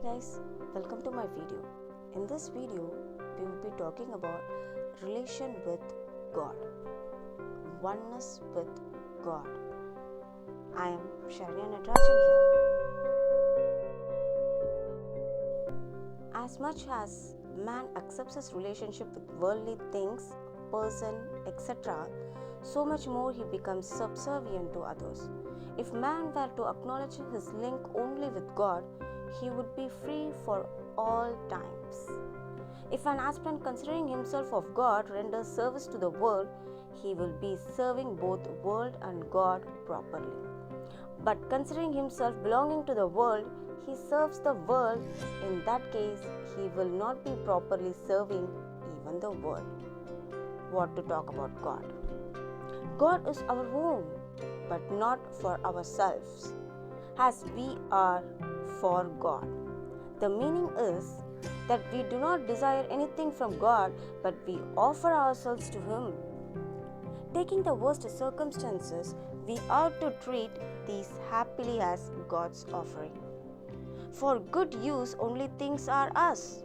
guys, welcome to my video. In this video, we will be talking about relation with God, oneness with God. I am Sharanya Natarajan here. As much as man accepts his relationship with worldly things, person, etc., so much more he becomes subservient to others. If man were to acknowledge his link only with God, he would be free for all times. If an aspirant considering himself of God renders service to the world, he will be serving both world and God properly. But considering himself belonging to the world, he serves the world. In that case, he will not be properly serving even the world. What to talk about God? God is our own, but not for ourselves, as we are for God. The meaning is that we do not desire anything from God, but we offer ourselves to Him. Taking the worst circumstances, we ought to treat these happily as God's offering. For good use, only things are us,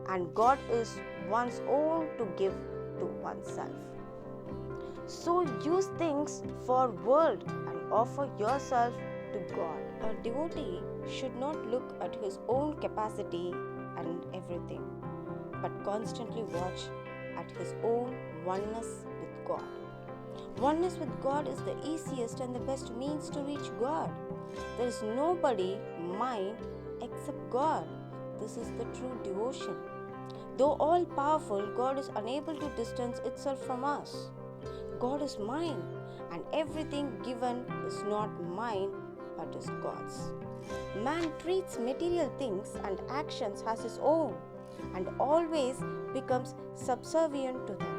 and God is one's own to give to oneself. So use things for world and offer yourself to God. A devotee should not look at his own capacity and everything, but constantly watch at his own oneness with God. Oneness with God is the easiest and the best means to reach God. There is nobody mine except God. This is the true devotion. Though all-powerful, God is unable to distance itself from us. God is mine, and everything given is not mine but is God's. Man treats material things and actions as his own and always becomes subservient to them.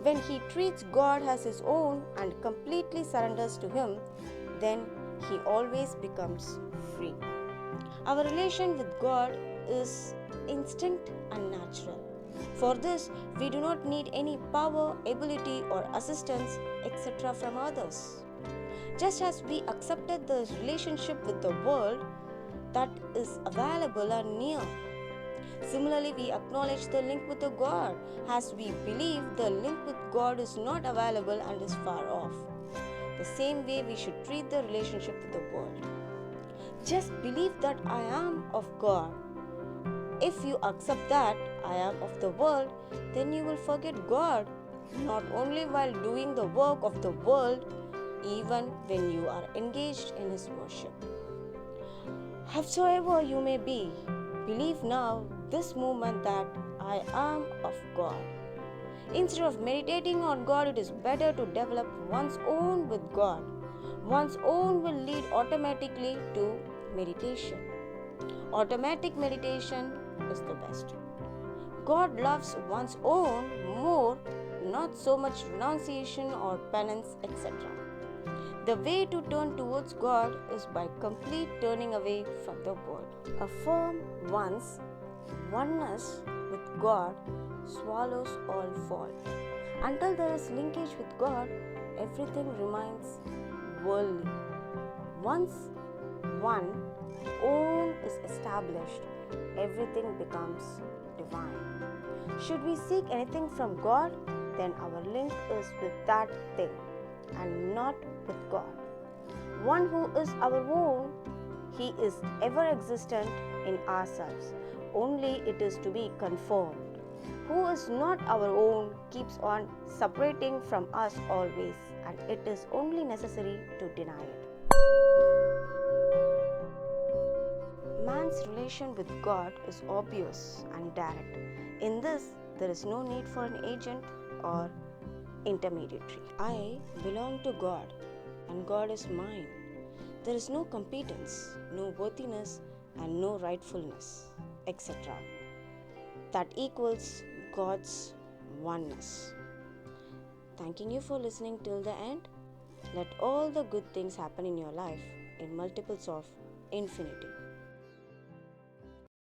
When he treats God as his own and completely surrenders to Him, then he always becomes free. Our relation with God is instinct and natural. For this, we do not need any power, ability, or assistance, etc. from others. Just as we accepted the relationship with the world that is available and near. Similarly, we acknowledge the link with the God, as we believe the link with God is not available and is far off. The same way we should treat the relationship with the world. Just believe that I am of God. If you accept that I am of the world, then you will forget God, not only while doing the work of the world, even when you are engaged in His worship. Howsoever you may be, believe now this moment that I am of God. Instead of meditating on God, it is better to develop one's own with God. One's own will lead automatically to meditation. Automatic meditation is the best. God loves one's own more, not so much renunciation or penance, etc. The way to turn towards God is by complete turning away from the world. Affirm one's oneness with God swallows all fault. Until there is linkage with God, everything remains worldly. Once one own is established, everything becomes divine. Should we seek anything from God, then our link is with that thing and not with God. One who is our own, He is ever existent in ourselves. Only it is to be confirmed. Who is not our own keeps on separating from us always, and it is only necessary to deny it. Man's relation with God is obvious and direct. In this, there is no need for an agent or intermediary. I belong to God, and God is mine. There is no competence, no worthiness, and no rightfulness, etc. That equals God's oneness. Thanking you for listening till the end. Let all the good things happen in your life in multiples of infinity.